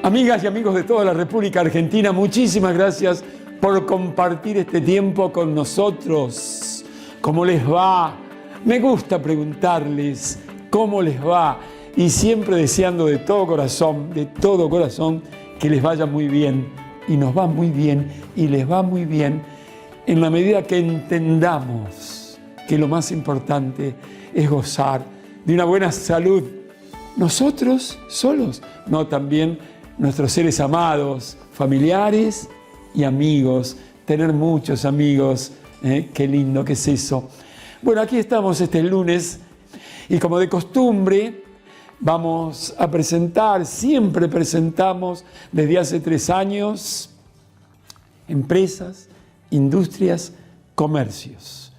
Amigas y amigos de toda la República Argentina, muchísimas gracias por compartir este tiempo con nosotros. ¿Cómo les va? Me gusta preguntarles cómo les va y siempre deseando de todo corazón, que les vaya muy bien. Y nos va muy bien y les va muy bien en la medida que entendamos que lo más importante es gozar de una buena salud. Nosotros solos, no, también nuestros seres amados, familiares y amigos. Tener muchos amigos, qué lindo que es eso. Bueno, aquí estamos este lunes y como de costumbre vamos a presentar, siempre presentamos desde hace 3 años, empresas, industrias, comercios,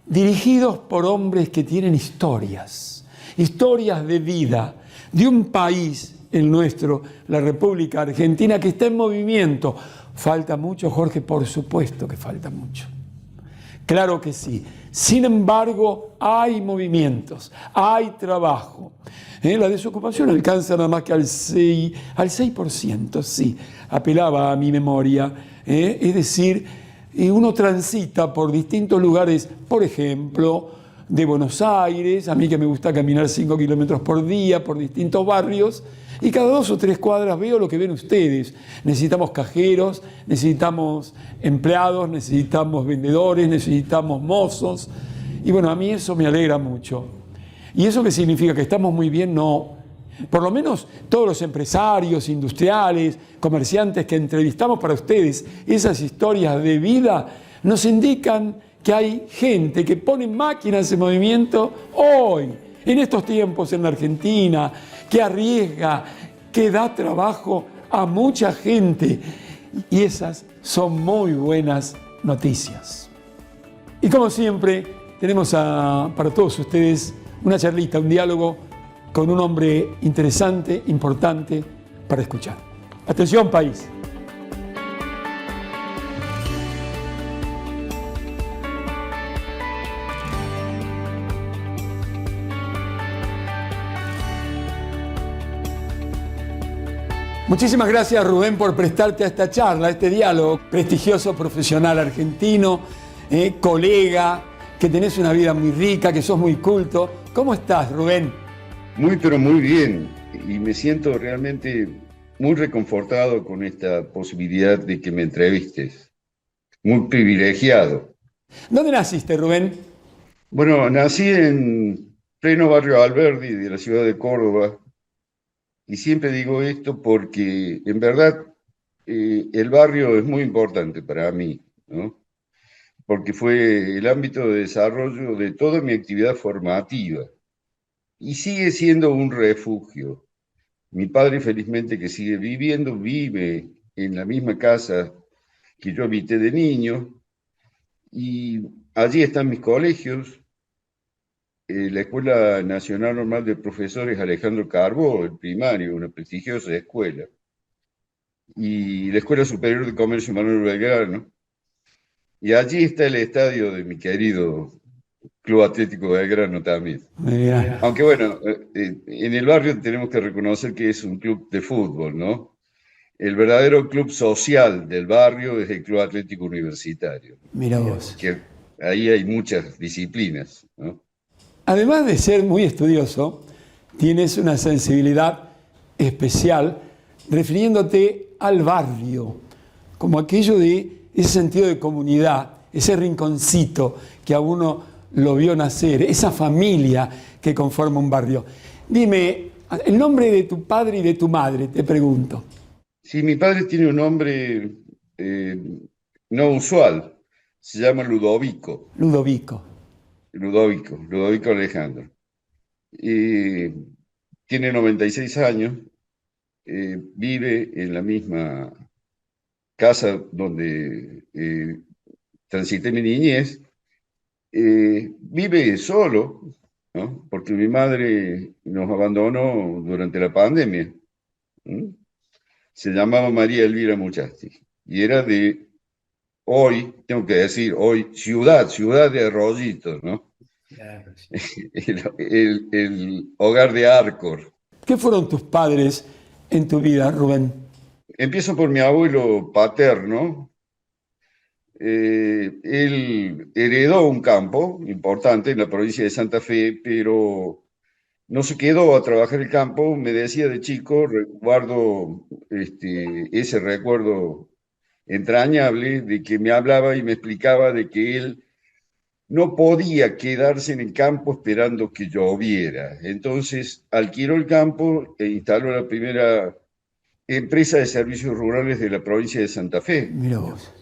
dirigidos por hombres que tienen historias de vida, de un país, el nuestro, la República Argentina, que está en movimiento. ¿Falta mucho, Jorge? Por supuesto que falta mucho. Claro que sí. Sin embargo, hay movimientos, hay trabajo. La desocupación alcanza nada más que al 6%, sí, apelaba a mi memoria. Es decir, uno transita por distintos lugares, por ejemplo, de Buenos Aires, a mí que me gusta caminar 5 kilómetros por día por distintos barrios, y cada 2 o 3 cuadras veo lo que ven ustedes. Necesitamos cajeros, necesitamos empleados, necesitamos vendedores, necesitamos mozos. Y bueno, a mí eso me alegra mucho. ¿Y eso qué significa? ¿Que estamos muy bien? No. Por lo menos todos los empresarios, industriales, comerciantes que entrevistamos para ustedes, esas historias de vida nos indican que hay gente que pone máquinas en movimiento hoy, en estos tiempos en la Argentina, que arriesga, que da trabajo a mucha gente. Y esas son muy buenas noticias. Y como siempre, tenemos para todos ustedes una charlita, un diálogo con un hombre interesante, importante para escuchar. Atención, país. Muchísimas gracias, Rubén, por prestarte a esta charla, a este diálogo. Prestigioso profesional argentino, colega, que tenés una vida muy rica, que sos muy culto. ¿Cómo estás, Rubén? Muy, pero muy bien. Y me siento realmente muy reconfortado con esta posibilidad de que me entrevistes. Muy privilegiado. ¿Dónde naciste, Rubén? Bueno, nací en pleno barrio Alberdi de la ciudad de Córdoba. Y siempre digo esto porque, en verdad, el barrio es muy importante para mí, ¿no? Porque fue el ámbito de desarrollo de toda mi actividad formativa. Y sigue siendo un refugio. Mi padre, felizmente, que sigue viviendo, vive en la misma casa que yo habité de niño. Y allí están mis colegios. La Escuela Nacional Normal de Profesores Alejandro Carbó, el primario, una prestigiosa escuela, y la Escuela Superior de Comercio Manuel Belgrano, y allí está el estadio de mi querido Club Atlético Belgrano también. Mira. Aunque bueno, en el barrio tenemos que reconocer que es un club de fútbol, ¿no? El verdadero club social del barrio es el Club Atlético Universitario. Mira vos. Que ahí hay muchas disciplinas, ¿no? Además de ser muy estudioso, tienes una sensibilidad especial refiriéndote al barrio, como aquello de ese sentido de comunidad, ese rinconcito que a uno lo vio nacer, esa familia que conforma un barrio. Dime, el nombre de tu padre y de tu madre, te pregunto. Sí, mi padre tiene un nombre no usual, se llama Ludovico. Ludovico Alejandro. Tiene 96 años, vive en la misma casa donde transité mi niñez. Vive solo, ¿no? Porque mi madre nos abandonó durante la pandemia. ¿Mm? Se llamaba María Elvira Muchasti y era de hoy, tengo que decir, hoy, ciudad de Arroyitos, ¿no? Claro, sí. El hogar de Arcor. ¿Qué fueron tus padres en tu vida, Rubén? Empiezo por mi abuelo paterno. Él heredó un campo importante en la provincia de Santa Fe, pero no se quedó a trabajar el campo. Me decía de chico, guardo ese recuerdo entrañable de que me hablaba y me explicaba de que él no podía quedarse en el campo esperando que lloviera. Entonces alquiló el campo e instaló la primera empresa de servicios rurales de la provincia de Santa Fe, Mira vos.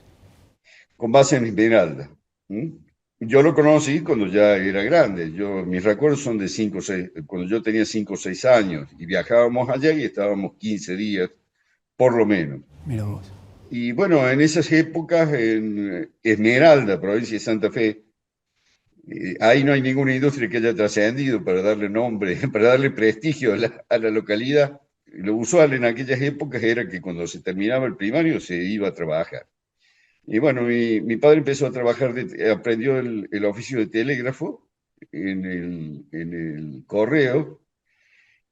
con base en Esmeralda. ¿Mm? Yo lo conocí cuando ya era grande. Mis recuerdos son de 5 o 6, cuando yo tenía 5 o 6 años y viajábamos allá y estábamos 15 días, por lo menos. Mira vos. Y bueno, en esas épocas, en Esmeralda, provincia de Santa Fe, ahí no hay ninguna industria que haya trascendido para darle nombre, para darle prestigio a la localidad. Lo usual en aquellas épocas era que cuando se terminaba el primario se iba a trabajar. Y bueno, mi padre empezó a trabajar, aprendió el oficio de telégrafo en el correo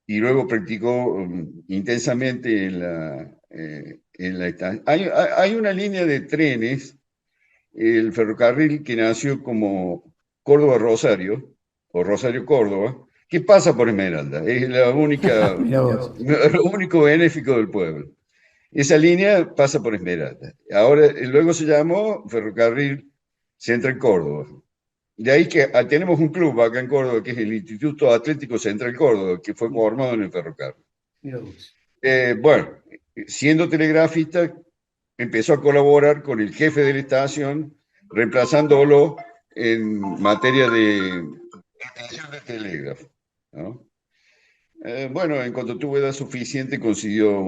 y luego practicó intensamente en la estación. Hay una línea de trenes, el ferrocarril que nació como Córdoba-Rosario o Rosario-Córdoba, que pasa por Esmeralda. Es la única, Mira vos. lo único benéfico del pueblo. Esa línea pasa por Esmeralda. Ahora, luego se llamó Ferrocarril Central Córdoba. De ahí que tenemos un club acá en Córdoba, que es el Instituto Atlético Central Córdoba, que fue formado en el ferrocarril. Bueno, siendo telegrafista, empezó a colaborar con el jefe de la estación, reemplazándolo en materia de extensión de telégrafo, ¿no? Bueno, en cuanto tuvo edad suficiente, consiguió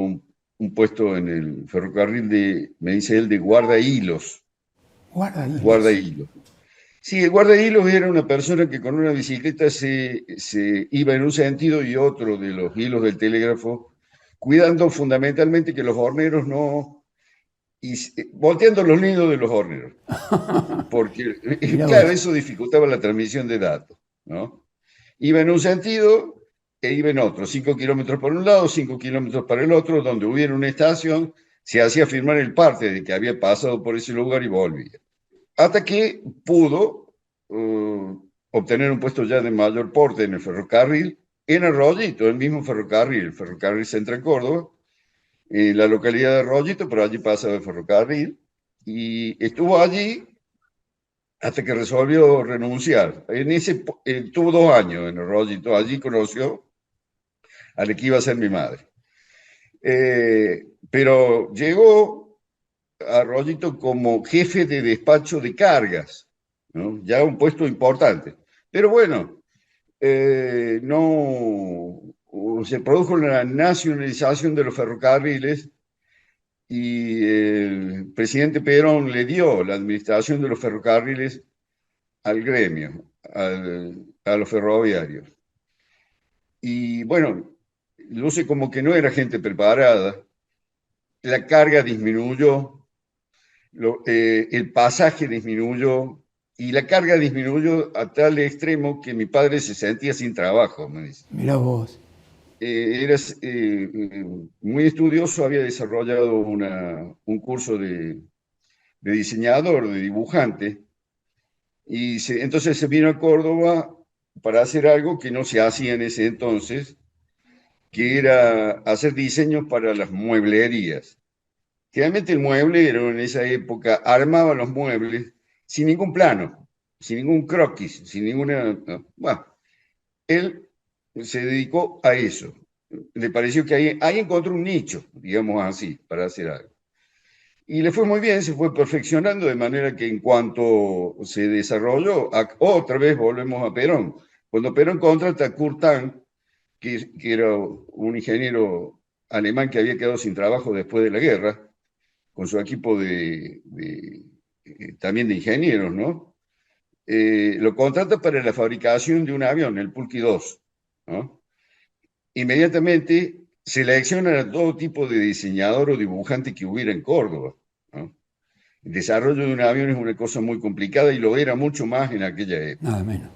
un puesto en el ferrocarril me dice él, de guardahilos. Guarda Guardahilos. Sí, el guardahilos era una persona que con una bicicleta se iba en un sentido y otro de los hilos del telégrafo, cuidando fundamentalmente que los horneros no... volteando los nidos de los horneros, porque, claro, eso dificultaba la transmisión de datos, ¿no? Iba en un sentido e iba en otro, 5 kilómetros por un lado, 5 kilómetros para el otro, donde hubiera una estación, se hacía firmar el parte de que había pasado por ese lugar y volvía. Hasta que pudo obtener un puesto ya de mayor porte en el ferrocarril, en Arroyito, el mismo ferrocarril, el ferrocarril Central Córdoba, en la localidad de Arroyito, pero allí pasaba el ferrocarril, y estuvo allí hasta que resolvió renunciar. Tuvo 2 años en Arroyito, allí conoció a la que iba a ser mi madre. Pero llegó a Arroyito como jefe de despacho de cargas, ¿no? Ya un puesto importante. Pero bueno, no se produjo la nacionalización de los ferrocarriles y el presidente Perón le dio la administración de los ferrocarriles al gremio, a los ferroviarios. Y bueno, luce como que no era gente preparada, la carga disminuyó, el pasaje disminuyó y la carga disminuyó a tal extremo que mi padre se sentía sin trabajo, me dice. Mira vos. Era muy estudioso, había desarrollado un curso de diseñador, de dibujante, y entonces se vino a Córdoba para hacer algo que no se hacía en ese entonces, que era hacer diseños para las mueblerías. Generalmente el mueblero en esa época armaba los muebles sin ningún plano, sin ningún croquis, sin ninguna... Bueno, él se dedicó a eso. Le pareció que ahí encontró un nicho, digamos así, para hacer algo. Y le fue muy bien, se fue perfeccionando de manera que en cuanto se desarrolló, otra vez volvemos a Perón. Cuando Perón contrata a Kurt Tank, que era un ingeniero alemán que había quedado sin trabajo después de la guerra, con su equipo también de ingenieros, ¿no? Lo contrata para la fabricación de un avión, el Pulqui 2, ¿no? Inmediatamente seleccionan a todo tipo de diseñador o dibujante que hubiera en Córdoba, ¿no? El desarrollo de un avión es una cosa muy complicada y lo era mucho más en aquella época. Nada menos.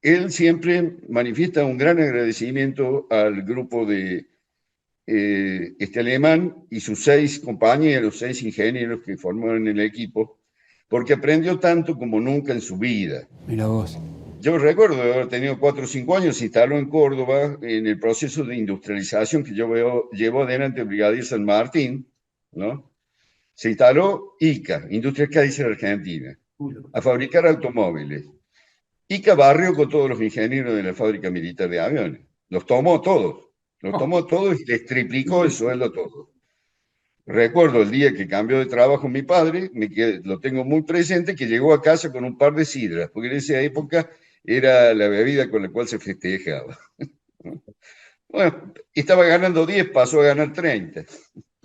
Él siempre manifiesta un gran agradecimiento al grupo de este alemán y sus 6 compañeros, 6 ingenieros que formaron el equipo, porque aprendió tanto como nunca en su vida. Mira vos. Yo recuerdo de haber tenido 4 o 5 años, se instaló en Córdoba en el proceso de industrialización que llevó adelante el Brigadier San Martín, ¿no? Se instaló ICA, Industria Kaiser Argentina, a fabricar automóviles. ICA barrió con todos los ingenieros de la fábrica militar de aviones. Los tomó todos y les triplicó el sueldo a todos. Recuerdo el día que cambió de trabajo mi padre, lo tengo muy presente, que llegó a casa con un par de sidras, porque en esa época era la bebida con la cual se festejaba. Bueno, estaba ganando 10, pasó a ganar 30,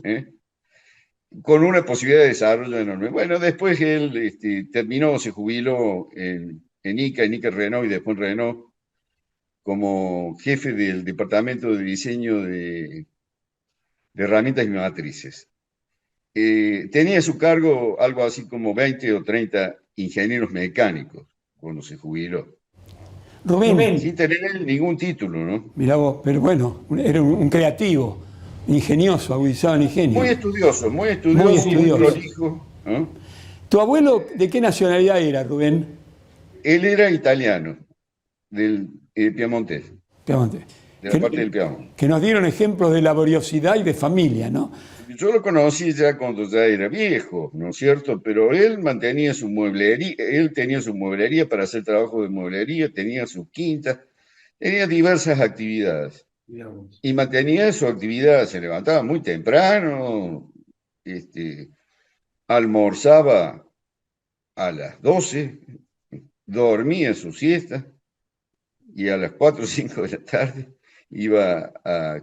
¿eh? Con una posibilidad de desarrollo enorme. Bueno, después él terminó, se jubiló en ICA Renault y después en Renault como jefe del departamento de diseño de herramientas y matrices. Tenía a su cargo algo así como 20 o 30 ingenieros mecánicos cuando se jubiló. Rubén. Sin tener ningún título, ¿no? Mirá vos, pero bueno, era un creativo, ingenioso, agudizado en ingenio. Muy estudioso, muy prolijo, ¿no? ¿Tu abuelo de qué nacionalidad era, Rubén? Él era italiano, del Piamonte. Piamonte. De la parte del Piamonte. Que nos dieron ejemplos de laboriosidad y de familia, ¿no? Yo lo conocí ya cuando ya era viejo, ¿no es cierto? Pero él mantenía su mueblería, él tenía su mueblería para hacer trabajo de mueblería, tenía su quinta, tenía diversas actividades. Y mantenía su actividad, se levantaba muy temprano, almorzaba a las 12, dormía su siesta y a las 4 o 5 de la tarde iba a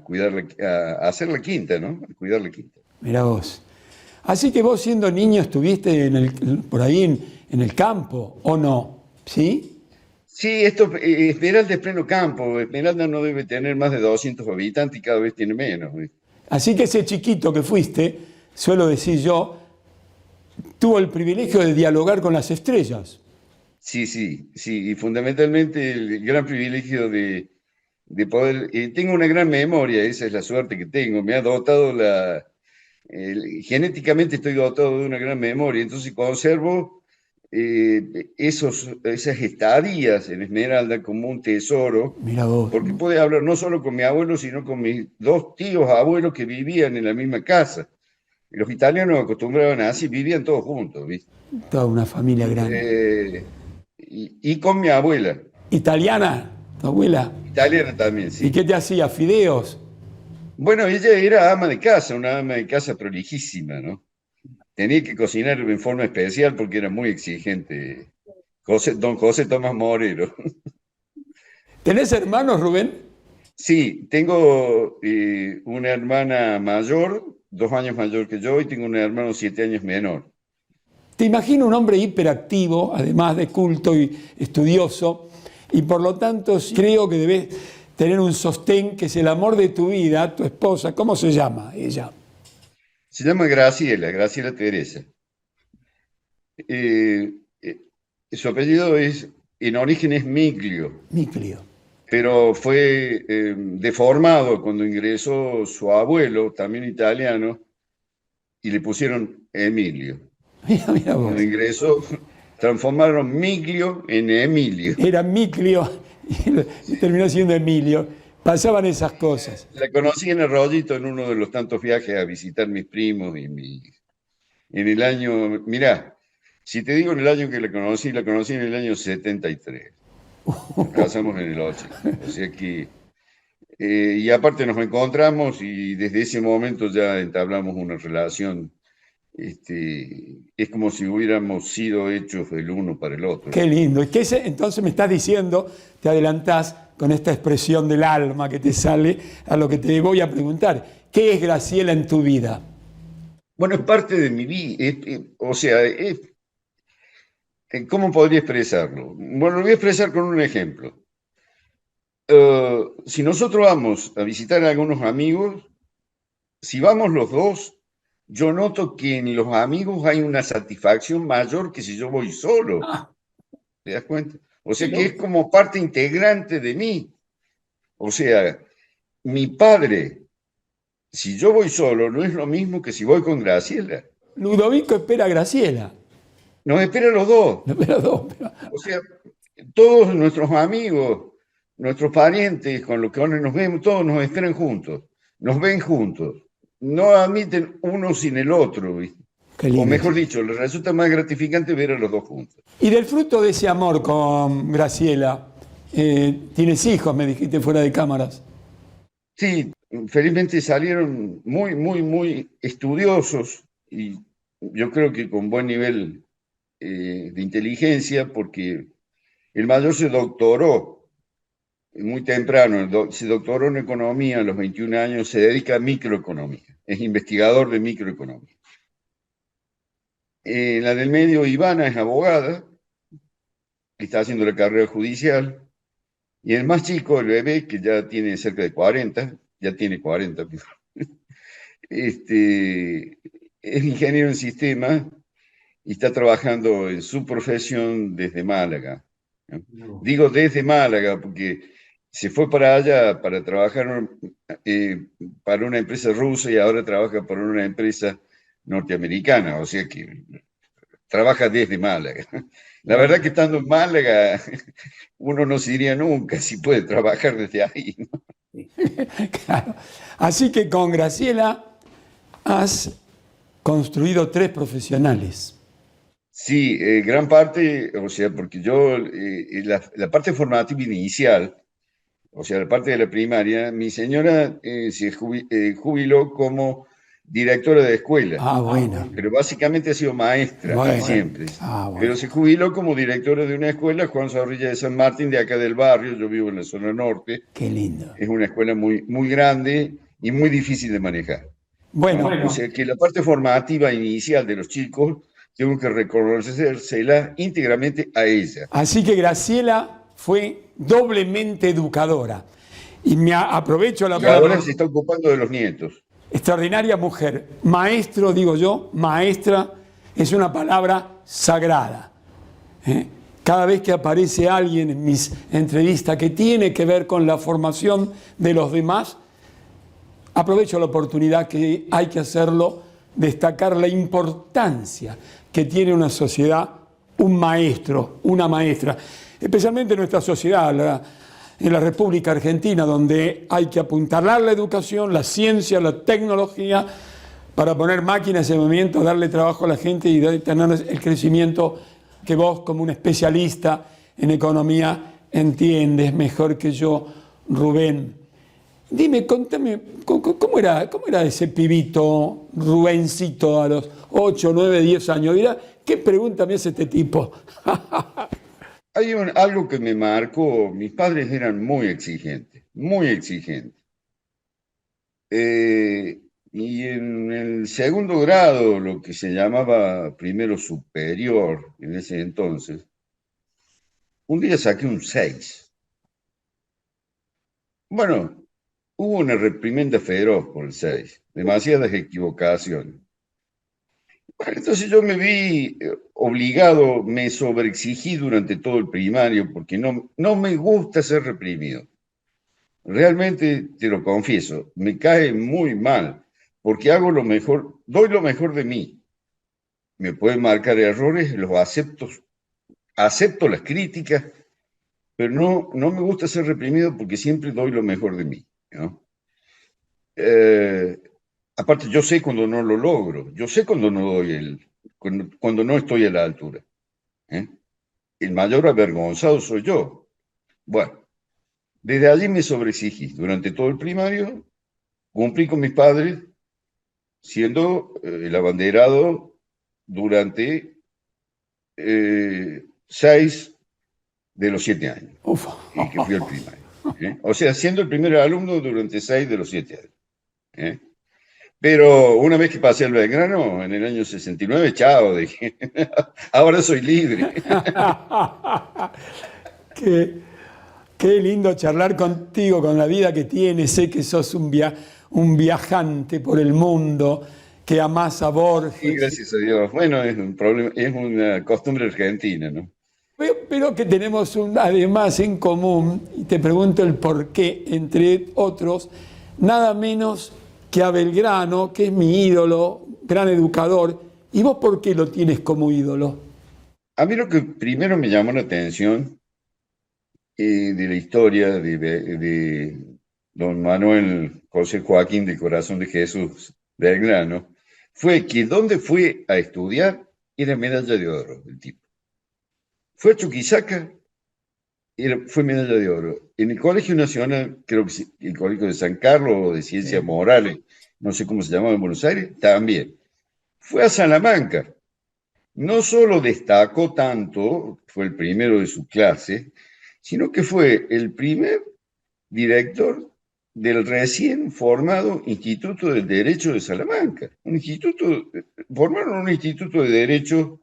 a hacer la quinta, ¿no? A cuidar la quinta. Mirá vos. Así que vos siendo niño estuviste por ahí en el campo, ¿o no? ¿Sí? Sí, Esmeralda es pleno campo. Esmeralda no debe tener más de 200 habitantes y cada vez tiene menos. Así que ese chiquito que fuiste, suelo decir yo, tuvo el privilegio de dialogar con las estrellas. Sí, y fundamentalmente el gran privilegio de poder... tengo una gran memoria, esa es la suerte que tengo. Me ha dotado genéticamente estoy dotado de una gran memoria, entonces conservo esas estadías en Esmeralda como un tesoro. Mira vos. Porque pude hablar no solo con mi abuelo, sino con mis 2 tíos abuelos que vivían en la misma casa. Los italianos acostumbraban a así, vivían todos juntos, ¿viste? Toda una familia grande. Y con mi abuela. ¿Italiana? ¿Tu abuela? Italiana también, sí. ¿Y qué te hacía? ¿Fideos? Bueno, ella era ama de casa, una ama de casa prolijísima, ¿no? Tenía que cocinar en forma especial porque era muy exigente. Don José Tomás Morero. ¿Tenés hermanos, Rubén? Sí, tengo una hermana mayor, 2 años mayor que yo, y tengo un hermano 7 años menor. Te imagino un hombre hiperactivo, además de culto y estudioso, y por lo tanto creo que debes tener un sostén que es el amor de tu vida, tu esposa. ¿Cómo se llama ella? Se llama Graciela Teresa. Su apellido en origen es Miglio. Miglio. Pero fue deformado cuando ingresó su abuelo, también italiano, y le pusieron Emilio. Mira vos. Cuando ingresó, transformaron Miglio en Emilio. Era Miglio y terminó siendo Emilio. Pasaban esas cosas. La conocí en Arroyito en uno de los tantos viajes a visitar mis primos en el año, mirá, si te digo en el año que la conocí en el año 73. Nos casamos en el 80. O sea que, y aparte nos encontramos y desde ese momento ya entablamos una relación. Es como si hubiéramos sido hechos el uno para el otro. Qué lindo. ¿Y entonces me estás diciendo, te adelantás con esta expresión del alma que te sale a lo que te voy a preguntar? ¿Qué es Graciela en tu vida? Bueno, es parte de mi vida. O sea, ¿cómo podría expresarlo? Bueno, lo voy a expresar con un ejemplo. Si nosotros vamos a visitar a algunos amigos, si vamos los dos, yo noto que en los amigos hay una satisfacción mayor que si yo voy solo. ¿Te das cuenta? O sea que es como parte integrante de mí. O sea, mi padre si yo voy solo, no es lo mismo que si voy con Graciela. Ludovico espera a Graciela. Nos esperan los dos. No, pero dos, O sea, todos nuestros amigos, nuestros parientes con los que nos vemos, todos nos esperan juntos, nos ven juntos. No admiten uno sin el otro, ¿viste? Qué lindo. O mejor dicho, les resulta más gratificante ver a los dos juntos. Y del fruto de ese amor con Graciela, tienes hijos, me dijiste fuera de cámaras. Sí, felizmente salieron muy estudiosos y yo creo que con buen nivel de inteligencia, porque el mayor se doctoró muy temprano, se doctoró en economía a los 21 años, se dedica a microeconomía, es investigador de microeconomía. La del medio, Ivana, es abogada, está haciendo la carrera judicial, y el más chico, el bebé, que ya tiene cerca de 40, ya tiene 40, es ingeniero en sistemas y está trabajando en su profesión desde Málaga. ¿No? Digo desde Málaga porque se fue para allá para trabajar para una empresa rusa y ahora trabaja para una empresa norteamericana, o sea que trabaja desde Málaga. La verdad que estando en Málaga, uno no se diría nunca si puede trabajar desde ahí, ¿no? Claro. Así que con Graciela has construido 3 profesionales. Sí, gran parte, o sea, porque yo, la parte formativa inicial, o sea, la parte de la primaria, mi señora se jubiló como directora de escuela. Ah, bueno. Pero básicamente ha sido maestra, Bueno. siempre. Ah, bueno. Pero se jubiló como directora de una escuela, Juan Zorrilla de San Martín, de acá del barrio. Yo vivo en la zona norte. Qué lindo. Es una escuela muy grande y muy difícil de manejar. Bueno, ¿no? O sea que la parte formativa inicial de los chicos tengo que reconocérsela íntegramente a ella. así que Graciela fue doblemente educadora. Y me aprovecho la Y ahora palabra. se está ocupando de los nietos. Extraordinaria mujer. Maestro, digo yo, maestra es una palabra sagrada. Cada vez que aparece alguien en mis entrevistas que tiene que ver con la formación de los demás, aprovecho la oportunidad que hay que hacerlo, destacar la importancia que tiene una sociedad, un maestro, una maestra, especialmente en nuestra sociedad, en la República Argentina, donde hay que apuntalar la educación, la ciencia, la tecnología, para poner máquinas en movimiento, darle trabajo a la gente y tener el crecimiento que vos, como un especialista en economía, entiendes mejor que yo, Rubén. Dime, contame, ¿cómo era ese pibito, Rubencito, a los 8, 9, 10 años? Dirá, ¿qué pregunta me hace este tipo? Hay algo que me marcó, mis padres eran muy exigentes, muy exigentes. Y en el segundo grado, lo que se llamaba primero superior en ese entonces, un día saqué un 6. Bueno, hubo una reprimenda feroz por el 6, demasiadas equivocaciones. Bueno, entonces yo me vi obligado, me sobreexigí durante todo el primario porque no me gusta ser reprimido. Realmente te lo confieso, me cae muy mal porque hago lo mejor, doy lo mejor de mí. Me pueden marcar errores, los acepto las críticas, pero no me gusta ser reprimido porque siempre doy lo mejor de mí, ¿no? Aparte, yo sé cuando no lo logro, yo sé cuando no cuando no estoy a la altura, ¿eh? El mayor avergonzado soy yo. Bueno, desde allí me sobreexigí. Durante todo el primario cumplí con mis padres siendo el abanderado durante 6 de los 7 años que fui al primario. O sea, siendo el primer alumno durante 6 de los 7 años. Pero una vez que pasé al Belgrano, en el año 69, chao, dije, ahora soy libre. Qué lindo charlar contigo, con la vida que tienes. Sé que sos un viajante por el mundo, que amás a Borges. Sí, gracias a Dios. Bueno, es una costumbre argentina, ¿no? Pero que tenemos además en común, y te pregunto el por qué, entre otros, nada menos que a Belgrano, que es mi ídolo, gran educador. ¿Y vos por qué lo tienes como ídolo? A mí lo que primero me llamó la atención de la historia de don Manuel José Joaquín de Corazón de Jesús Belgrano fue que donde fue a estudiar era medalla de oro el tipo. Fue a Chuquisaca, fue medalla de oro. En el Colegio Nacional, creo que el Colegio de San Carlos o de Ciencias Morales, no sé cómo se llamaba en Buenos Aires, también. Fue a Salamanca. No solo destacó tanto, fue el primero de su clase, sino que fue el primer director del recién formado Instituto del Derecho de Salamanca. Formaron un instituto de Derecho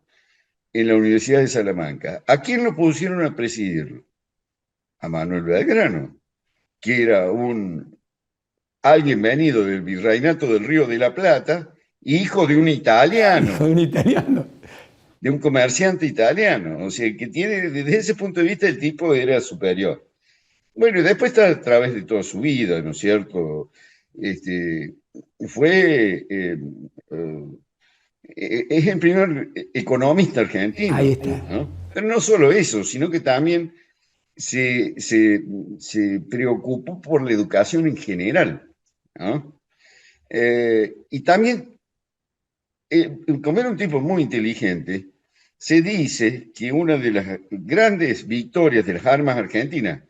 en la Universidad de Salamanca. ¿A quién lo pusieron a presidirlo? A Manuel Belgrano, que era alguien venido del Virreinato del Río de la Plata, hijo de un italiano. Hijo de un italiano. De un comerciante italiano. O sea, que tiene, desde ese punto de vista, el tipo era superior. Bueno, y después está a través de toda su vida, ¿no es cierto? Fue, es el primer economista Ahí argentino, está. ¿no? Pero no solo eso, sino que también se preocupó por la educación en general, ¿no? Y también, como era un tipo muy inteligente, se dice que una de las grandes victorias de las armas argentinas,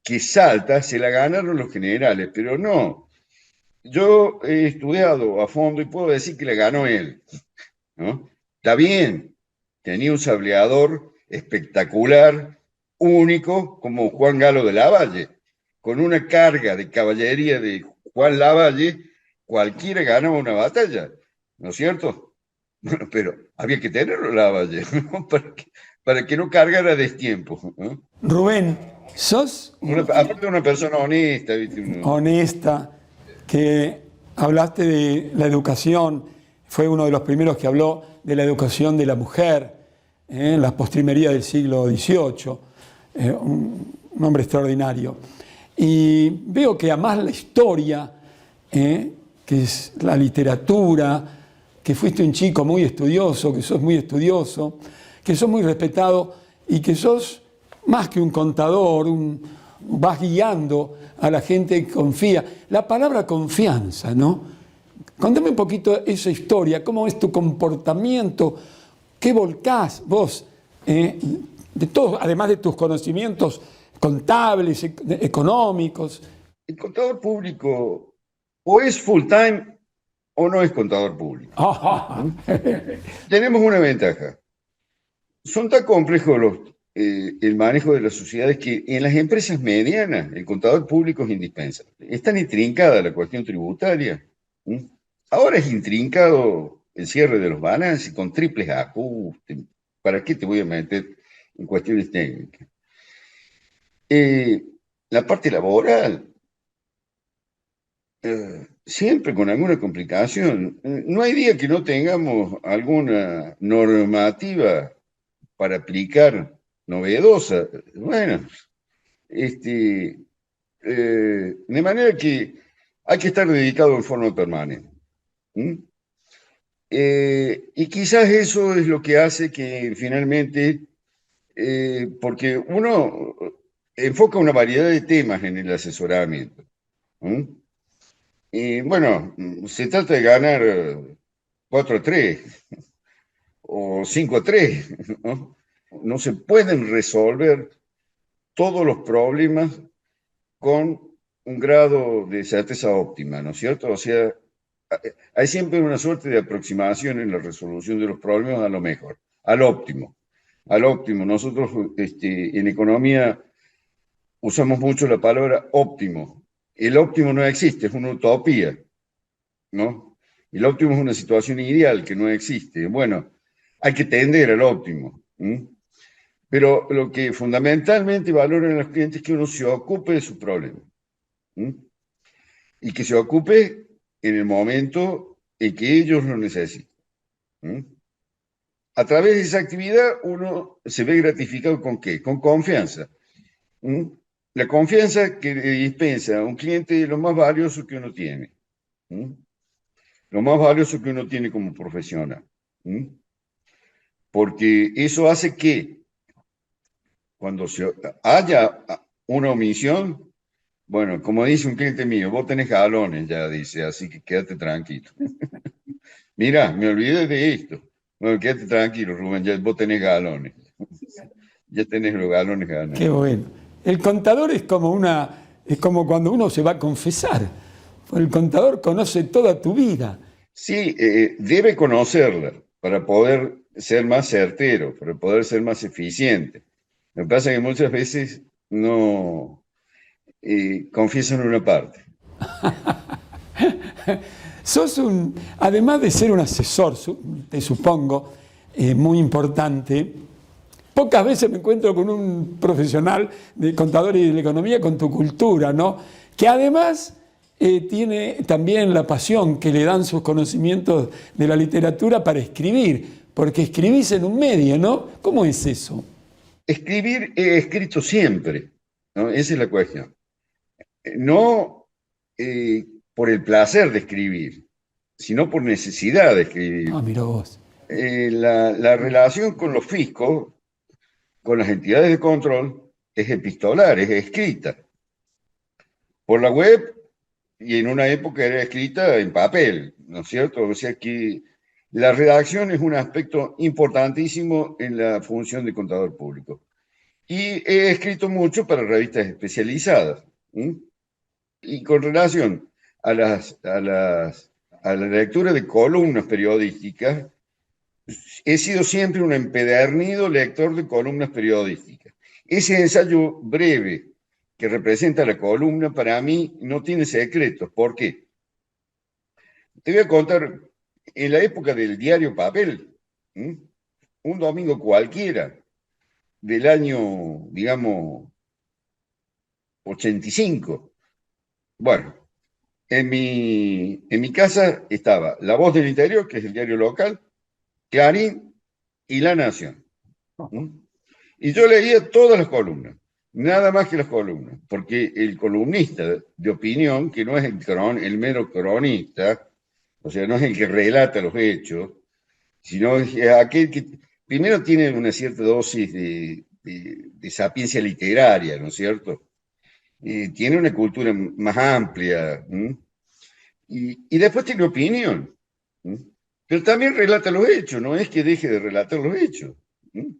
que Salta se la ganaron los generales, pero no. Yo he estudiado a fondo y puedo decir que la ganó él, ¿no? Está bien, tenía un sableador espectacular, único, como Juan Galo de Lavalle. Con una carga de caballería de Juan Lavalle, cualquiera ganaba una batalla, ¿no es cierto? Bueno, pero había que tenerlo Lavalle, ¿no? Para que no cargara a destiempo, ¿no? Rubén, sos Aparte de una persona honesta, ¿viste? honesta, que hablaste de la educación, fue uno de los primeros que habló de la educación de la mujer, en la postrimería del siglo XVIII, un hombre extraordinario. Y veo que además la historia, que es la literatura, que fuiste un chico muy estudioso, que sos muy estudioso, que sos muy respetado y que sos más que un contador, vas guiando a la gente que confía. La palabra confianza, ¿no? Contame un poquito esa historia, cómo es tu comportamiento, qué volcás vos, de todo, además de tus conocimientos contables, económicos. El contador público o es full time o no es contador público. Tenemos una ventaja. Son tan complejos el manejo de las sociedades que en las empresas medianas el contador público es indispensable. Es tan intrincada la cuestión tributaria. ¿Sí? Ahora es intrincado el cierre de los balances con triples ajustes. ¿Para qué te voy a meter en cuestiones técnicas? La parte laboral, siempre con alguna complicación. No hay día que no tengamos alguna normativa para aplicar novedosa. Bueno, de manera que hay que estar dedicado en forma permanente. Y quizás eso es lo que hace que finalmente, porque uno enfoca una variedad de temas en el asesoramiento. Y bueno, se trata de ganar 4-3 o 5-3, ¿no? No se pueden resolver todos los problemas con un grado de certeza óptima, ¿no es cierto? O sea, hay siempre una suerte de aproximación en la resolución de los problemas a lo mejor, al óptimo. Al óptimo. Nosotros en economía usamos mucho la palabra óptimo. El óptimo no existe, es una utopía, ¿no? El óptimo es una situación ideal que no existe. Bueno, hay que tender al óptimo. Pero lo que fundamentalmente valoran los clientes es que uno se ocupe de su problema. Y que se ocupe en el momento en que ellos lo necesiten. A través de esa actividad uno se ve gratificado ¿con qué? Con confianza. La confianza que dispensa a un cliente es lo más valioso que uno tiene. lo más valioso que uno tiene como profesional. ¿Mm? Porque eso hace que cuando haya una omisión, bueno, como dice un cliente mío, vos tenés galones, ya dice, así que quédate tranquilo. Mira, me olvidé de esto. Bueno, quédate tranquilo, Rubén, ya vos tenés galones. Ya tenés los galones Qué ganados. bueno. El contador es como cuando uno se va a confesar. El contador conoce toda tu vida. Sí, debe conocerla para poder ser más certero, para poder ser más eficiente. Me pasa que muchas veces no confiesan una parte. Además de ser un asesor, te supongo, muy importante, pocas veces me encuentro con un profesional de contador y de la economía con tu cultura, ¿no? Que además tiene también la pasión que le dan sus conocimientos de la literatura para escribir, porque escribís en un medio, ¿no? ¿Cómo es eso? Escribir he escrito siempre, ¿no? Esa es la cuestión. No por el placer de escribir, sino por necesidad de escribir. Ah, mira vos. La relación con los fiscos, con las entidades de control, es epistolar, es escrita. Por la web, y en una época era escrita en papel, ¿no es cierto? O sea que la redacción es un aspecto importantísimo en la función de contador público. Y he escrito mucho para revistas especializadas. ¿Mm? Y con relación a a la lectura de columnas periodísticas, he sido siempre un empedernido lector de columnas periodísticas. Ese ensayo breve que representa la columna para mí no tiene secretos. ¿Por qué? Te voy a contar, en la época del diario papel, ¿m? Un domingo cualquiera del año, digamos, 85. Bueno, en mi casa estaba La Voz del Interior, que es el diario local, Clarín y La Nación. ¿M? Y yo leía todas las columnas, nada más que las columnas, porque el columnista de opinión, que no es el mero cronista, o sea, no es el que relata los hechos, sino aquel que primero tiene una cierta dosis de sapiencia literaria, ¿no es cierto? Tiene una cultura más amplia, ¿m? Y después tiene opinión, ¿m? Pero también relata los hechos, no es que deje de relatar los hechos. ¿M?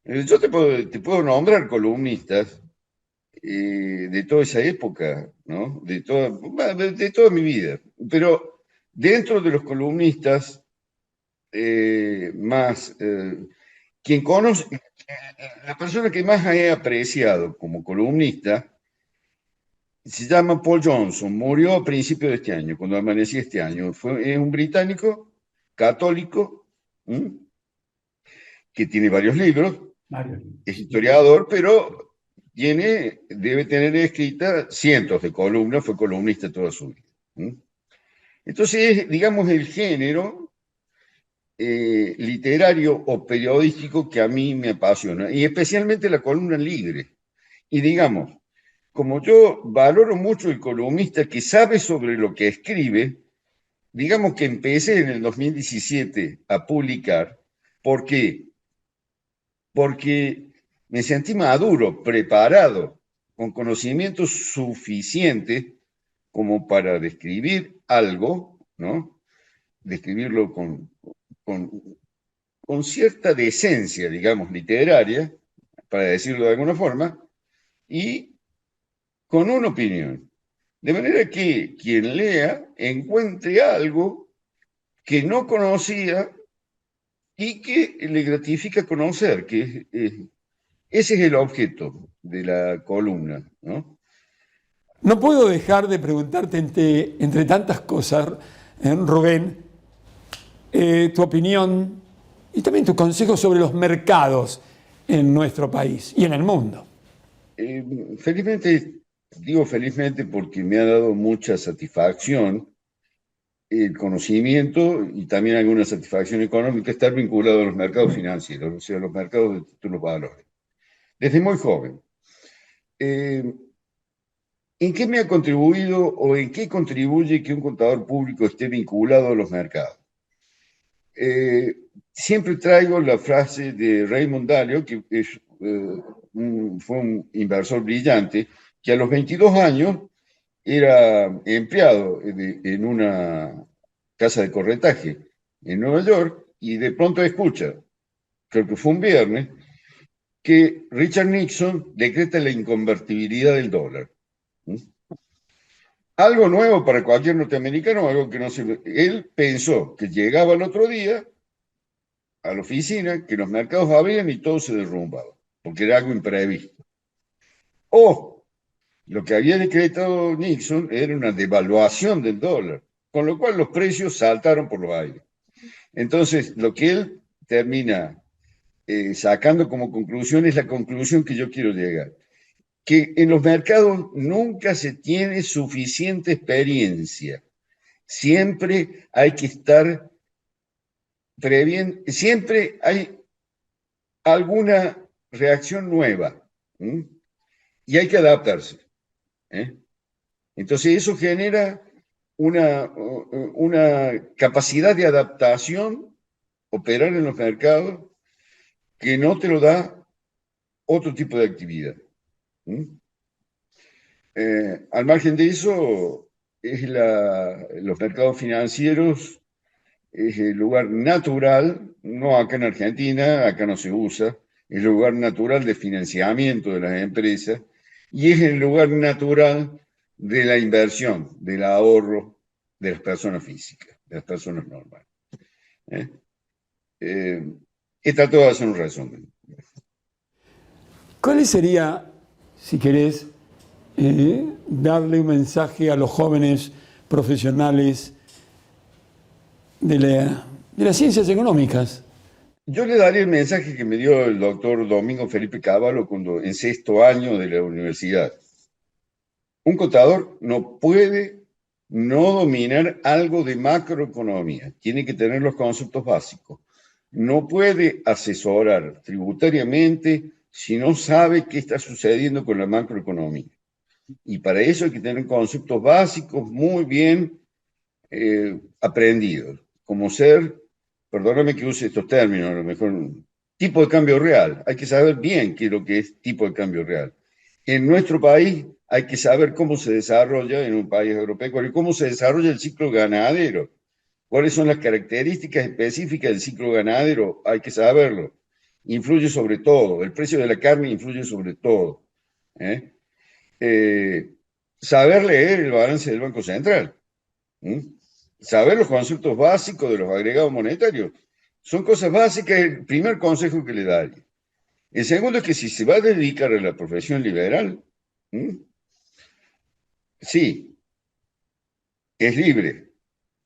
Yo te puedo nombrar columnistas de toda esa época, ¿no? De toda mi vida. Pero dentro de los columnistas más, quien conoce, la persona que más he apreciado como columnista se llama Paul Johnson, murió a principios de este año, cuando amanecí este año. Es un británico católico, ¿m? Que tiene varios libros, es historiador, pero debe tener escritas cientos de columnas, fue columnista toda su vida. ¿M? Entonces, digamos, el género literario o periodístico que a mí me apasiona, y especialmente la columna libre. Y digamos, como yo valoro mucho el columnista que sabe sobre lo que escribe, digamos que empecé en el 2017 a publicar. ¿Por qué? Porque me sentí maduro, preparado, con conocimientos suficientes como para describir algo, ¿no? Describirlo con, con cierta decencia, digamos, literaria, para decirlo de alguna forma, y con una opinión. De manera que quien lea encuentre algo que no conocía y que le gratifica conocer, ese es el objeto de la columna, ¿no? No puedo dejar de preguntarte entre tantas cosas, Rubén, tu opinión y también tu consejo sobre los mercados en nuestro país y en el mundo. Felizmente, digo felizmente porque me ha dado mucha satisfacción el conocimiento y también alguna satisfacción económica estar vinculado a los mercados financieros, o sea, a los mercados de títulos valores, desde muy joven. Eh, ¿En qué me ha contribuido o en qué contribuye que un contador público esté vinculado a los mercados? Siempre traigo la frase de Raymond Dalio, que fue un inversor brillante, que a los 22 años era empleado en una casa de corretaje en Nueva York y de pronto escucha, creo que fue un viernes, que Richard Nixon decreta la inconvertibilidad del dólar. Algo nuevo para cualquier norteamericano, algo que no se... Él pensó que llegaba el otro día a la oficina, que los mercados abrían y todo se derrumbaba, porque era algo imprevisto. O lo que había decretado Nixon era una devaluación del dólar, con lo cual los precios saltaron por los aires. Entonces, lo que él termina sacando como conclusión es la conclusión que yo quiero llegar, que en los mercados nunca se tiene suficiente experiencia. Siempre hay que estar previendo, siempre hay alguna reacción nueva, ¿sí? Y hay que adaptarse, ¿eh? Entonces eso genera una capacidad de adaptación, operar en los mercados, que no te lo da otro tipo de actividad. Al margen de eso, los mercados financieros es el lugar natural, no acá en Argentina, acá no se usa, es el lugar natural de financiamiento de las empresas y es el lugar natural de la inversión, del ahorro de las personas físicas, de las personas normales. He tratado de hacer un resumen. ¿Cuál sería, si querés, darle un mensaje a los jóvenes profesionales de las ciencias económicas? Yo le daría el mensaje que me dio el doctor Domingo Felipe Cavallo cuando en 6º año de la universidad. Un contador no puede no dominar algo de macroeconomía, tiene que tener los conceptos básicos. No puede asesorar tributariamente si no sabe qué está sucediendo con la macroeconomía. Y para eso hay que tener conceptos básicos muy bien aprendidos, como ser, perdóname que use estos términos, a lo mejor, tipo de cambio real. Hay que saber bien qué es lo que es tipo de cambio real. En nuestro país hay que saber cómo se desarrolla, en un país europeo, cómo se desarrolla el ciclo ganadero. ¿Cuáles son las características específicas del ciclo ganadero? Hay que saberlo. Influye sobre todo. El precio de la carne influye sobre todo. Saber leer el balance del Banco Central. Saber los conceptos básicos de los agregados monetarios. Son cosas básicas, el primer consejo que le daría. El segundo es que si se va a dedicar a la profesión liberal, sí, es libre,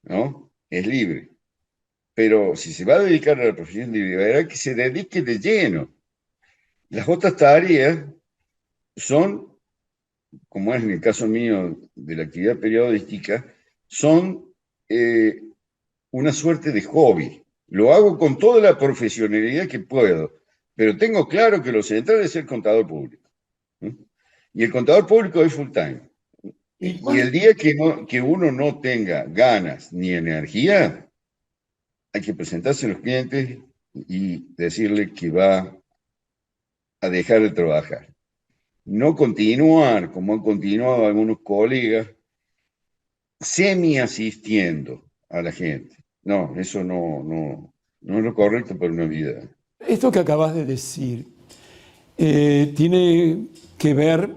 ¿no? Es libre. Pero si se va a dedicar a la profesión liberal, que se dedique de lleno. Las otras tareas son, como es en el caso mío de la actividad periodística, son una suerte de hobby. Lo hago con toda la profesionalidad que puedo, pero tengo claro que lo central es ser contador público. Y el contador público es full time. Y el día que uno no tenga ganas ni energía, hay que presentarse a los clientes y decirle que va a dejar de trabajar. No continuar, como han continuado algunos colegas, semi-asistiendo a la gente. No, eso no es lo correcto para una vida. Esto que acabas de decir tiene que ver,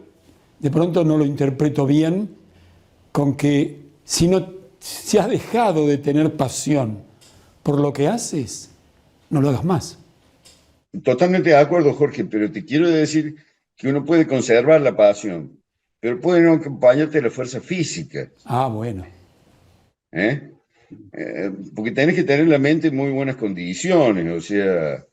de pronto no lo interpreto bien, con que si has dejado de tener pasión por lo que haces, no lo hagas más. Totalmente de acuerdo, Jorge, pero te quiero decir que uno puede conservar la pasión, pero puede no acompañarte la fuerza física. Ah, bueno. Porque tenés que tener la mente en muy buenas condiciones, o sea,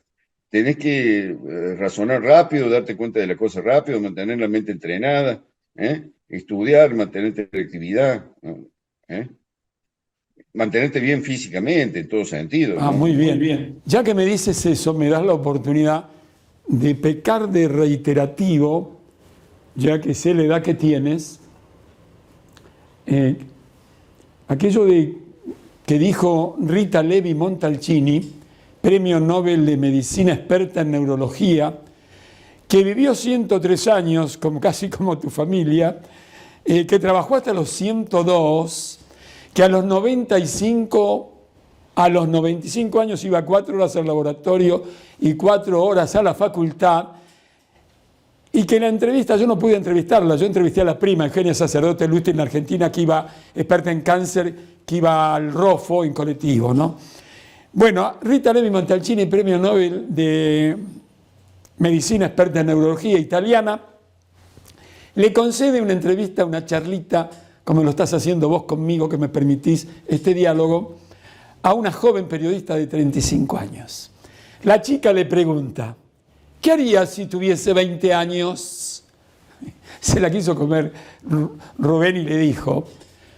tenés que razonar rápido, darte cuenta de la cosa rápido, mantener la mente entrenada, estudiar, mantenerte en actividad, mantenerte bien físicamente, en todo sentido. Ah, ¿no? Muy bien, bien. Ya que me dices eso, me das la oportunidad de pecar de reiterativo, ya que sé la edad que tienes, eh, aquello que dijo Rita Levi Montalcini, premio Nobel de Medicina, experta en neurología, que vivió 103 años, casi como tu familia, que trabajó hasta los 102, que a los 95 años iba 4 horas al laboratorio y 4 horas a la facultad, y que en la entrevista, yo no pude entrevistarla, yo entrevisté a la prima, Eugenia Sacerdote Luste, en Argentina, que iba, experta en cáncer, que iba al ROFO en colectivo, ¿no? Bueno, Rita Levi Montalcini, premio Nobel de Medicina, experta en neurología italiana, le concede una entrevista, una charlita, como lo estás haciendo vos conmigo, que me permitís este diálogo, a una joven periodista de 35 años. La chica le pregunta: ¿qué harías si tuviese 20 años? Se la quiso comer Rubén y le dijo: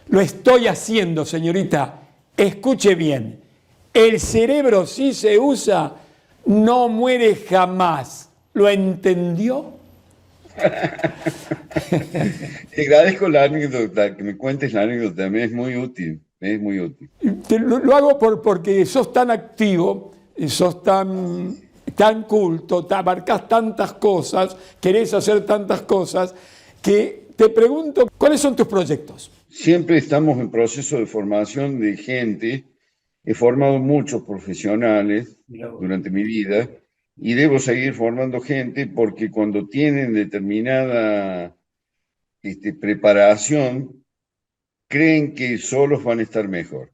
lo estoy haciendo, señorita, escuche bien, el cerebro, si se usa, no muere jamás. ¿Lo entendió? Te agradezco la anécdota, que me cuentes la anécdota, me es muy útil, me es muy útil. Lo hago porque sos tan activo, sos tan culto, abarcás tantas cosas, querés hacer tantas cosas, que te pregunto, ¿cuáles son tus proyectos? Siempre estamos en proceso de formación de gente. He formado muchos profesionales durante mi vida y debo seguir formando gente, porque cuando tienen determinada preparación, creen que solos van a estar mejor.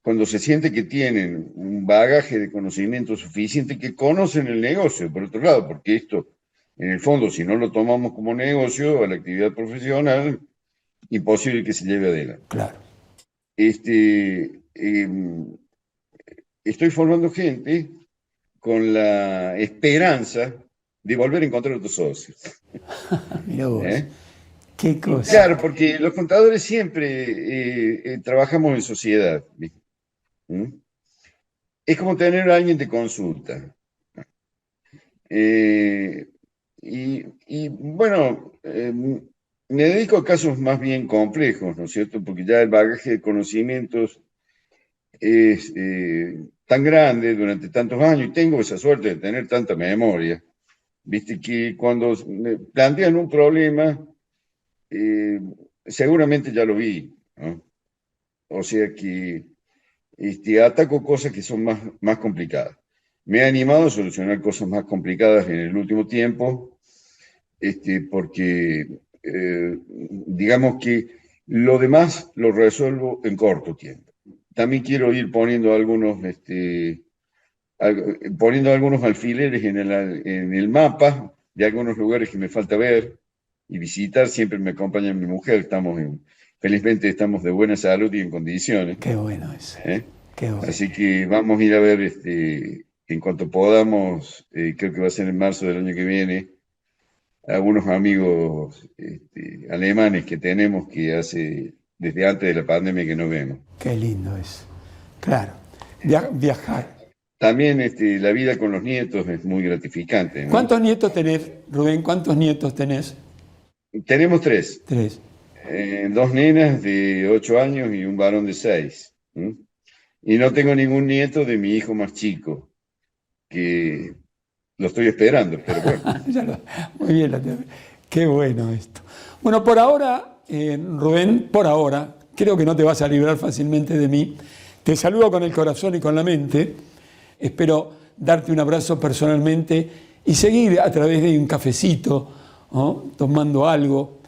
Cuando se siente que tienen un bagaje de conocimiento suficiente, que conocen el negocio, por otro lado, porque esto, en el fondo, si no lo tomamos como negocio, a la actividad profesional, imposible que se lleve adelante. Claro. Estoy formando gente con la esperanza de volver a encontrar otros socios. Mirá vos. Qué cosa. Claro, porque los contadores siempre trabajamos en sociedad. Es como tener a alguien de consulta. Y bueno, me dedico a casos más bien complejos, ¿no es cierto? Porque ya el bagaje de conocimientos es tan grande durante tantos años, y tengo esa suerte de tener tanta memoria, viste, que cuando me plantean un problema, seguramente ya lo vi, ¿no? O sea que ataco cosas que son más complicadas. Me he animado a solucionar cosas más complicadas en el último tiempo, porque digamos que lo demás lo resuelvo en corto tiempo. También quiero ir poniendo algunos alfileres en el mapa de algunos lugares que me falta ver y visitar. Siempre me acompaña mi mujer, felizmente estamos de buena salud y en condiciones. Qué bueno eso. Qué bueno. Así que vamos a ir a ver, en cuanto podamos, creo que va a ser en marzo del año que viene, algunos amigos alemanes que tenemos que hace desde antes de la pandemia que no vemos. Qué lindo eso. Claro, viajar. También la vida con los nietos es muy gratificante, ¿no? ¿Cuántos nietos tenés, Rubén? ¿Cuántos nietos tenés? Tenemos 3. 3. 2 nenas de 8 años y un varón de 6. Y no tengo ningún nieto de mi hijo más chico, que lo estoy esperando, pero bueno. Muy bien, qué bueno esto. Bueno, por ahora, Rubén, por ahora, creo que no te vas a librar fácilmente de mí. Te saludo con el corazón y con la mente. Espero darte un abrazo personalmente y seguir a través de un cafecito, ¿no? Tomando algo,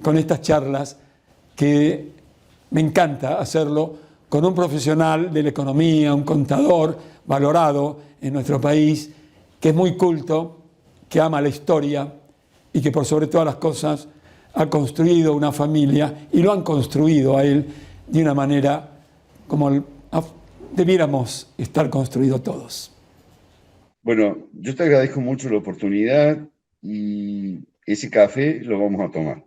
con estas charlas, que me encanta hacerlo con un profesional de la economía, un contador valorado en nuestro país, que es muy culto, que ama la historia y que por sobre todas las cosas ha construido una familia, y lo han construido a él de una manera como debiéramos estar construidos todos. Bueno, yo te agradezco mucho la oportunidad, y ese café lo vamos a tomar.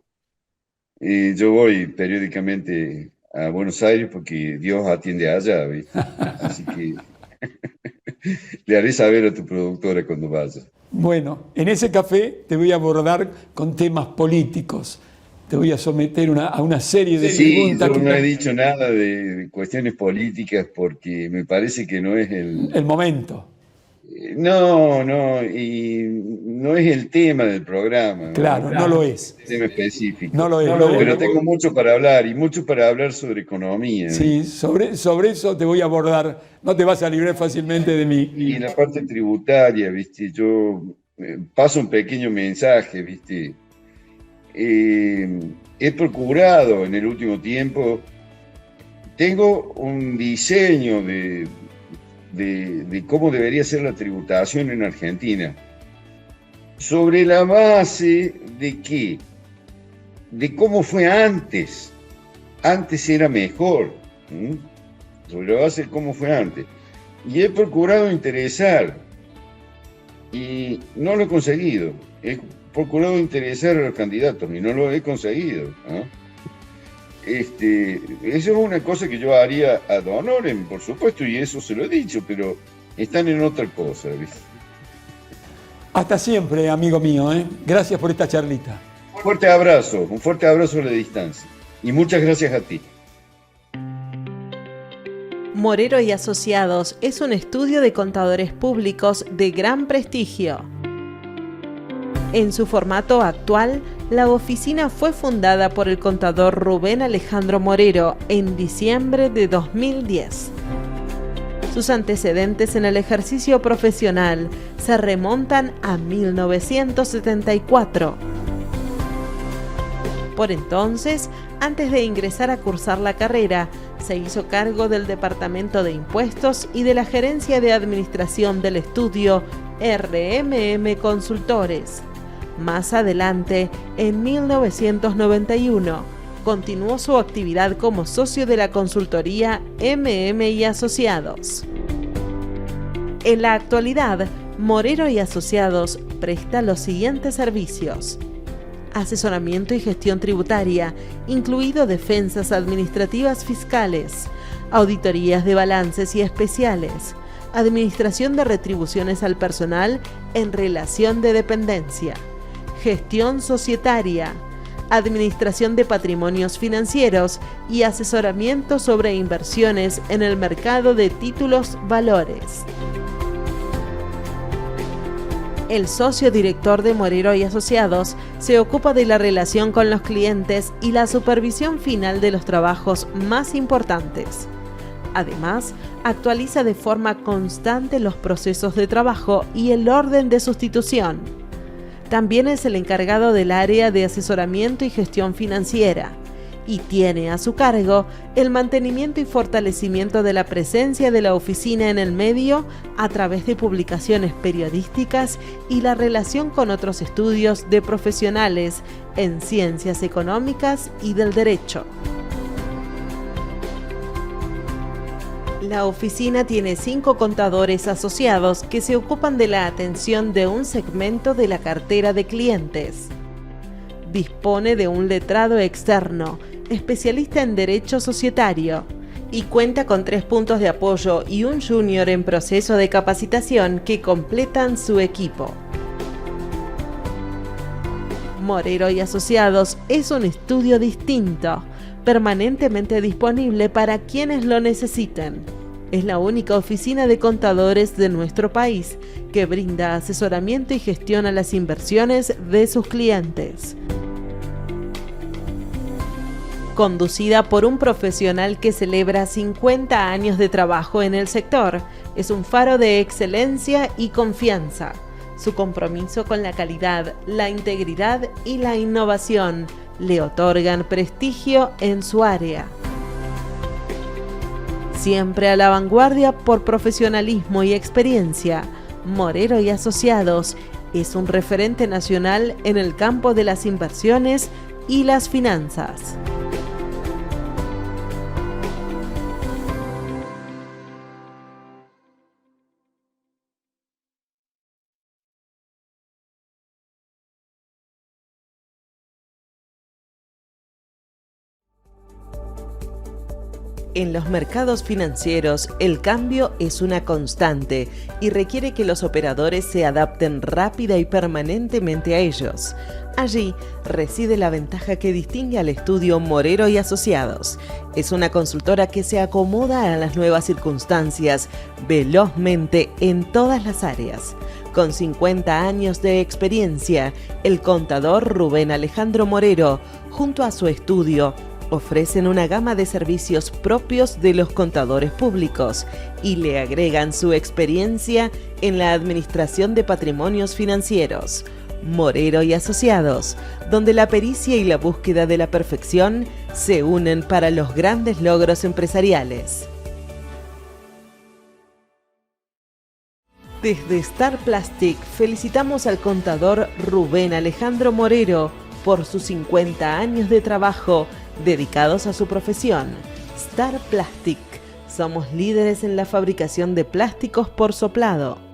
Yo voy periódicamente a Buenos Aires porque Dios atiende allá, ¿ves? Así que le haré saber a tu productora cuando vaya. Bueno, en ese café te voy a abordar con temas políticos, te voy a someter a una serie de Sí, preguntas. yo no he dicho nada de cuestiones políticas porque me parece que no es El momento, no, no, y no es el tema del programa, ¿no? claro, no lo es. Un tema No específico. lo es. Pero tengo mucho para hablar y mucho para hablar sobre economía, Sí, ¿viste? sobre eso te voy a abordar. No te vas a librar fácilmente de Y mí. la parte tributaria, ¿viste? Yo paso un pequeño mensaje, ¿viste? Eh, He procurado en el último tiempo, tengo un diseño de cómo debería ser la tributación en Argentina. ¿Sobre la base de qué? De cómo fue antes. Antes era mejor. ¿M? Sobre la base de cómo fue antes. Y he procurado interesar. Y no lo he conseguido. He procurado interesar a los candidatos y no lo he conseguido, ¿no? Eso es una cosa que yo haría ad honorem, por supuesto, y eso se lo he dicho, pero están en otra cosa, ¿viste? Hasta siempre, amigo mío, ¿eh? Gracias por esta charlita. Un fuerte abrazo a la distancia. Y muchas gracias a ti. Morero y Asociados es un estudio de contadores públicos de gran prestigio. En su formato actual, la oficina fue fundada por el contador Rubén Alejandro Morero en diciembre de 2010. Sus antecedentes en el ejercicio profesional se remontan a 1974. Por entonces, antes de ingresar a cursar la carrera, se hizo cargo del Departamento de Impuestos y de la Gerencia de Administración del estudio RMM Consultores. Más adelante, en 1991, continuó su actividad como socio de la consultoría MM y Asociados. En la actualidad, Morero y Asociados presta los siguientes servicios: asesoramiento y gestión tributaria, incluido defensas administrativas fiscales, auditorías de balances y especiales, administración de retribuciones al personal en relación de dependencia, gestión societaria, administración de patrimonios financieros y asesoramiento sobre inversiones en el mercado de títulos valores. El socio director de Morero y Asociados se ocupa de la relación con los clientes y la supervisión final de los trabajos más importantes. Además, actualiza de forma constante los procesos de trabajo y el orden de sustitución. También es el encargado del área de asesoramiento y gestión financiera y tiene a su cargo el mantenimiento y fortalecimiento de la presencia de la oficina en el medio a través de publicaciones periodísticas y la relación con otros estudios de profesionales en ciencias económicas y del derecho. La oficina tiene 5 contadores asociados que se ocupan de la atención de un segmento de la cartera de clientes. Dispone de un letrado externo, especialista en derecho societario, y cuenta con 3 puntos de apoyo y un junior en proceso de capacitación que completan su equipo. Morero y Asociados es un estudio distinto, permanentemente disponible para quienes lo necesiten. Es la única oficina de contadores de nuestro país que brinda asesoramiento y gestión a las inversiones de sus clientes. Conducida por un profesional que celebra 50 años de trabajo en el sector, es un faro de excelencia y confianza. Su compromiso con la calidad, la integridad y la innovación le otorgan prestigio en su área. Siempre a la vanguardia por profesionalismo y experiencia, Morero y Asociados es un referente nacional en el campo de las inversiones y las finanzas. En los mercados financieros, el cambio es una constante y requiere que los operadores se adapten rápida y permanentemente a ellos. Allí reside la ventaja que distingue al estudio Morero y Asociados. Es una consultora que se acomoda a las nuevas circunstancias velozmente en todas las áreas. Con 50 años de experiencia, el contador Rubén Alejandro Morero, junto a su estudio, ofrecen una gama de servicios propios de los contadores públicos y le agregan su experiencia en la administración de patrimonios financieros. Morero y Asociados, donde la pericia y la búsqueda de la perfección se unen para los grandes logros empresariales. Desde Star Plastic felicitamos al contador Rubén Alejandro Morero por sus 50 años de trabajo dedicados a su profesión. Star Plastic, somos líderes en la fabricación de plásticos por soplado.